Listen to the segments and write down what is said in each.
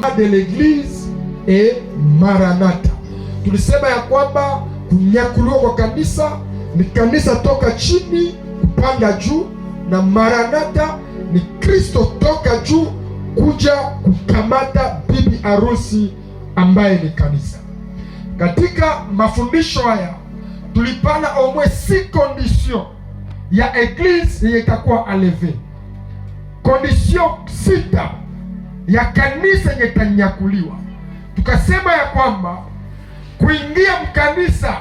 de l'église et Maranatha. Tulisema ya kwamba kunyakuliwa kwa kanisa ni kanisa toka chini kupanda juu, na Maranatha ni Kristo toka juu kuja kukamata bibi harusi ambaye ni kanisa. Katika mafundisho haya tulipana au moins 6 conditions ya eglise yenye itakuwa aleve. Condition 6 ya kanisa yenye itanyakuliwa. Tukasema ya kwamba kuingia mkanisa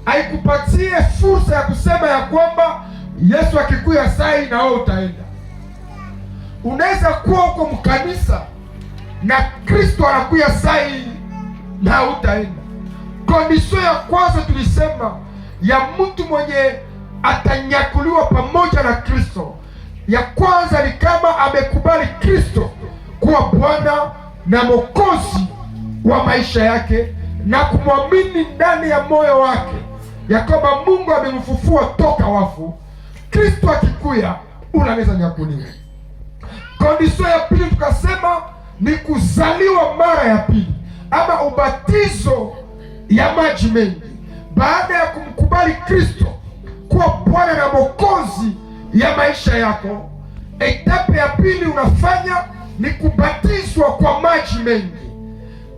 haikupatie fursa ya kusema ya kwamba Yesu akikuya sai na wewe utaenda. Unaweza kuwa huko mkanisa na Kristo anakuya sai na utaenda. Kondisio ya kwanza tulisema ya mtu mwenye atanyakuliwa pamoja na Kristo, ya kwanza ni kama amekubali Kristo kuwa Bwana na Mwokozi wa maisha yake na kumwamini ndani ya moyo wake ya kwamba Mungu amemfufua toka wafu. Kristo akikuya unaweza nyakuliwa. Kondisio ya pili tukasema ni kuzaliwa mara ya pili ama ubatizo ya maji mengi. Baada ya kumkubali Kristo kuwa Bwana na Mwokozi ya maisha yako, etape ya pili unafanya ni kubatizwa kwa maji mengi.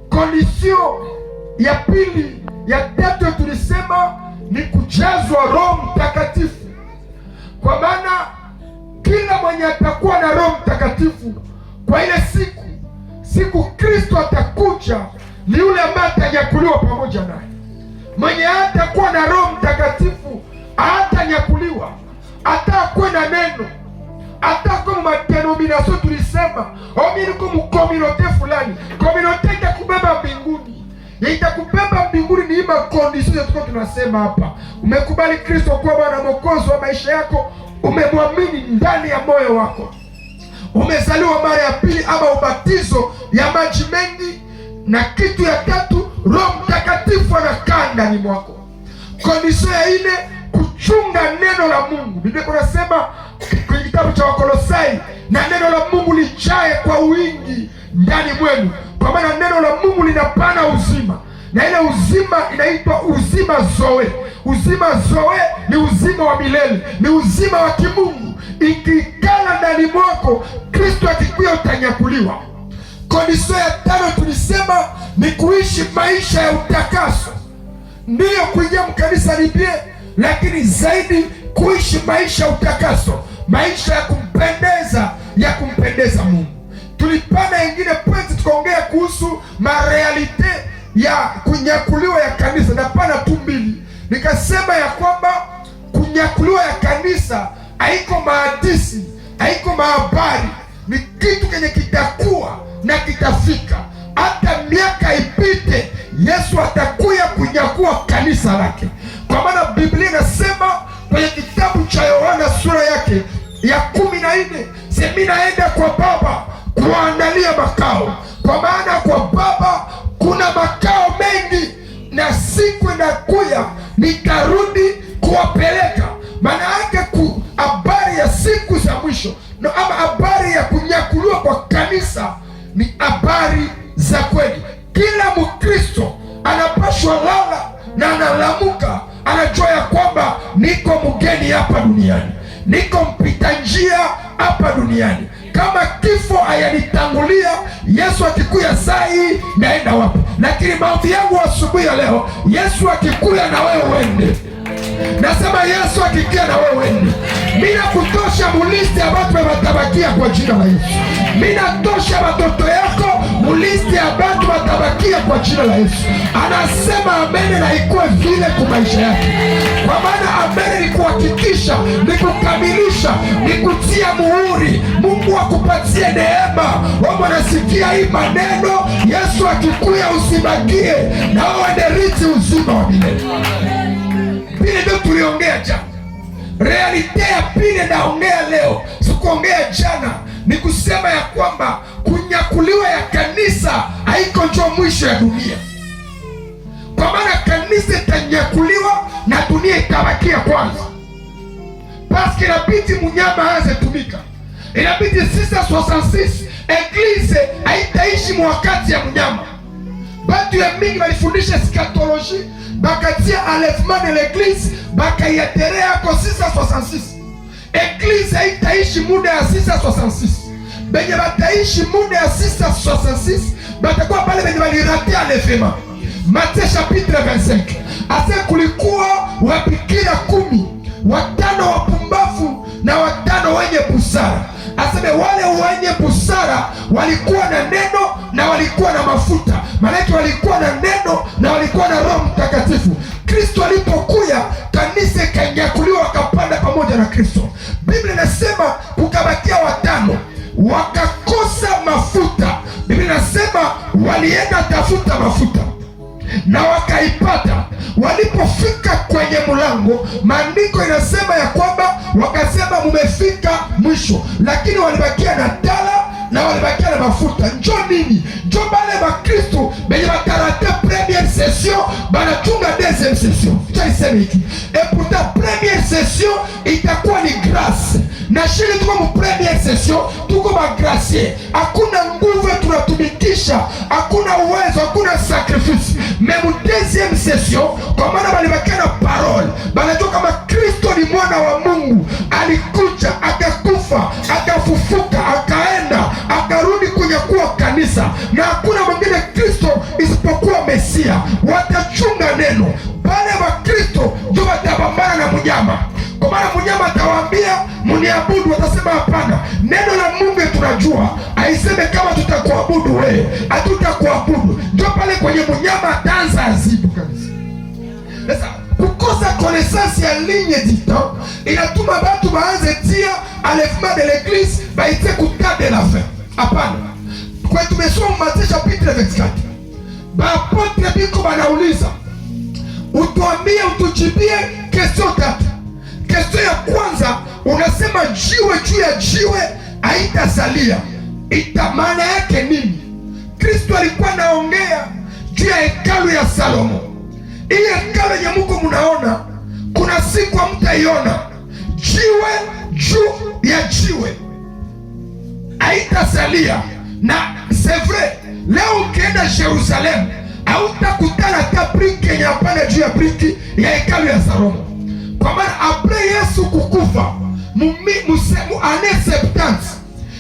Kondisio ya pili ya tatu tulisema ni kujazwa Roho Mtakatifu, kwa maana kila mwenye atakuwa na Roho Mtakatifu kwa ile siku Kristo atakuja ni yule ambaye atanyakuliwa pamoja naye. Mwenye hatakuwa na Roho Mtakatifu hatanyakuliwa. Atakuwa na neno, atakuwa madenomination. Tulisema mimi niko mkominote fulani, kominote itakubeba mbinguni. Itakubeba mbinguni ni ima condition tuko tunasema hapa. Umekubali Kristo kuwa Bwana Mwokozi wa maisha yako, umemwamini ndani ya moyo wako, umezaliwa mara ya pili ama ubatizo ya maji mengi, na kitu ya tatu Roho Mtakatifu anakaa ndani mwako. Kondisio ya ine kuchunga neno la Mungu. Biblia inasema kwenye kitabu cha Wakolosai, na neno la Mungu lijae kwa wingi ndani mwenu, kwa maana neno la Mungu linapana uzima, na ile uzima inaitwa uzima zoe. Uzima zoe ni uzima wa milele, ni uzima wa kimungu. Ikikala ndani mwako, Kristo akikuya utanyakuliwa. Kondisio ya tano tulisema ni kuishi maisha ya utakaso. Ndiyo, kuingia mkanisa ni bien, lakini zaidi kuishi maisha ya utakaso, maisha ya kumpendeza Mungu. Tulipana ingine point, tukaongea kuhusu marealite ya kunyakuliwa ya kanisa, na pana tu mbili. Nikasema ya kwamba kunyakuliwa ya kanisa haiko mahadisi, haiko mahabari, ni kitu kenye kitakuwa na kitafika. Hata miaka ipite, Yesu atakuya kunyakua kanisa lake, kwa maana Biblia inasema kwenye kitabu cha Yohana sura yake ya 14, sema naenda kwa Baba kuandalia makao, kwa maana kwa Baba kuna makao mengi, na siku inakuya nitarudi kuwapeleka. Maana yake habari ya siku za mwisho no, ama habari ya kunyakuliwa kwa kanisa ni habari za kweli. Kila Mkristo anapashwa lala na analamuka, anajua ya kwamba niko mgeni hapa duniani, niko mpita njia hapa duniani. Kama kifo hayanitangulia, Yesu akikuya sai naenda wapi? Lakini maombi yangu asubuhi ya leo, Yesu akikuya na wewe uende. Nasema Yesu akikia na wewe uende. Mina kutosha mulisti ya watu watabakia kwa jina la Yesu. Mina tosha watoto yako mulisti ya watu watabakia kwa jina la Yesu. Anasema amene na ikuwe vile kwa maisha yake. Kwa maana amene ni kuhakikisha, ni kukamilisha, ni kutia muhuri. Mungu akupatie neema. Wao wanasikia hii maneno, Yesu akikuya usibakie na uendeleze uzima wa milele. Pili ndio tuliongea jana. Realite ya pili naongea leo, sikuongea jana, ni kusema ya kwamba kunyakuliwa ya kanisa haiko njo mwisho ya dunia. Kwa maana kanisa itanyakuliwa na dunia itabakia kwanza. Paske inabidi mnyama aanze tumika. Inabidi 666 Eglise haitaishi mwakati ya mnyama. Batu ya mingi walifundisha eschatologie, bakatia enlèvement de l'église, bakaiaterea ko 666. Eglise haitaishi muda ya 666. Benye bataishi muda ya 666 batakuwa pale benye balirate enlèvement. Matthieu chapitre 25. Ase kulikuwa wabikira 10, 5 wapumbavu na 5 wenye busara. Aseme wale wenye busara walikuwa na neno na walikuwa na mafuta. Maana walikuwa na neno na walikuwa na Roho Mtakatifu. Kristo alipokuja, kanisa ikanyakuliwa, wakapanda pamoja na Kristo. Biblia inasema kukabakia 5 wakakosa mafuta. Biblia inasema walienda tafuta mafuta na wakaipata. Walipofika kwenye mlango, maandiko inasema ya kwamba wakasema mumefika mwisho, lakini walibakia na tala na walibakia na mafuta. Njo nini? Njo bale ba Kristo benye bakarate première session banachunga deuxième session. Tuiseme hiki. Et pourtant première session itakuwa ni grâce. Na shile tuko mu première session tuko ba gracier. Hakuna nguvu tunatumikisha, hakuna uwezo, hakuna sacrifice. Mais mu deuxième session kwa maana balibakia na parole. Banajua kama Kristo ni mwana wa Mungu, alikuja, akakufa, akafufuka, akaenda, akarudi kunyakua kanisa, na hakuna mwingine Kristo isipokuwa Mesia. Watachunga neno. Bale wa Kristo ndio watapambana na mnyama. Kwa maana mnyama atawaambia muniabudu, watasema hapana. Neno la Mungu tunajua aiseme kama tutakuabudu wewe, hatutakuabudu. Ndio pale kwenye mnyama ataanza azibu kabisa. Sasa kukosa connaissance ya ligne du temps inatuma watu baanze tia enlèvement de l'église baite kuta de la fin. Hapana. Kwa tumesoma Matthieu chapitre 24. Bapotre biko banauliza, utuambie, utujibie question 3. Question ya kwanza unasema jiwe juu ya jiwe haitasalia. Maana yake nini? Kristo alikuwa naongea juu ya hekalu ya Salomo. Hii hekalu yenye muko munaona, kuna siku hamtaiona. Jiwe juu ya jiwe haitasalia. Na c'est vrai, leo ukienda Jerusalem hautakutana hata briki yenye hapana juu ya briki ya hekalu ya Salomo. Kwa maana apres Yesu kukufa musemu ane 70,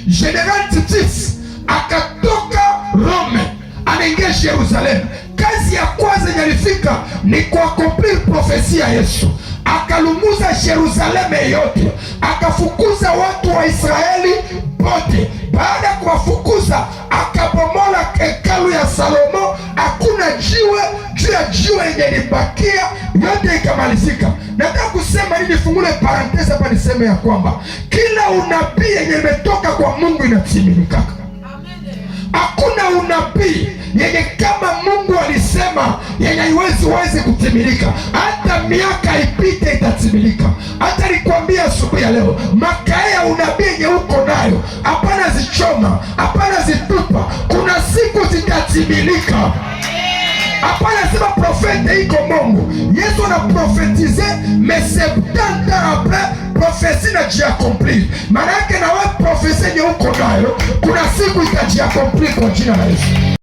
General Titus akatoka Rome anaingia Jerusalem. Kazi ya kwanza nyalifika ni kuakomplir profesia ya Yesu. Akalumuza Jerusalem yote, akafukuza watu wa Israeli bote. Baada ya kuwafukuza, akabomola hekalu ya Salomo. Hakuna jiwe juu ya jiwe yenye libakia, yote ikamalizika. Nataka kusema nini? Fungule parenthese hapa niseme ya kwamba kila unabii yenye imetoka kwa Mungu inatimilika. Hakuna unabii yenye kama Mungu alisema yenye haiwezi kutimilika. Hata miaka ipite itatimilika. Hata nikwambia asubuhi ya leo, makaya ya unabii yenye uko nayo, hapana zichoma, hapana zitupa, kuna siku zitatimilika. Hapana sema profete iko Mungu. Yesu ana profetize mais 70 ans après prophecy na jiakompli. Maana yake na wewe profesi yenye uko nayo kuna siku itajiakompli kwa jina la Yesu.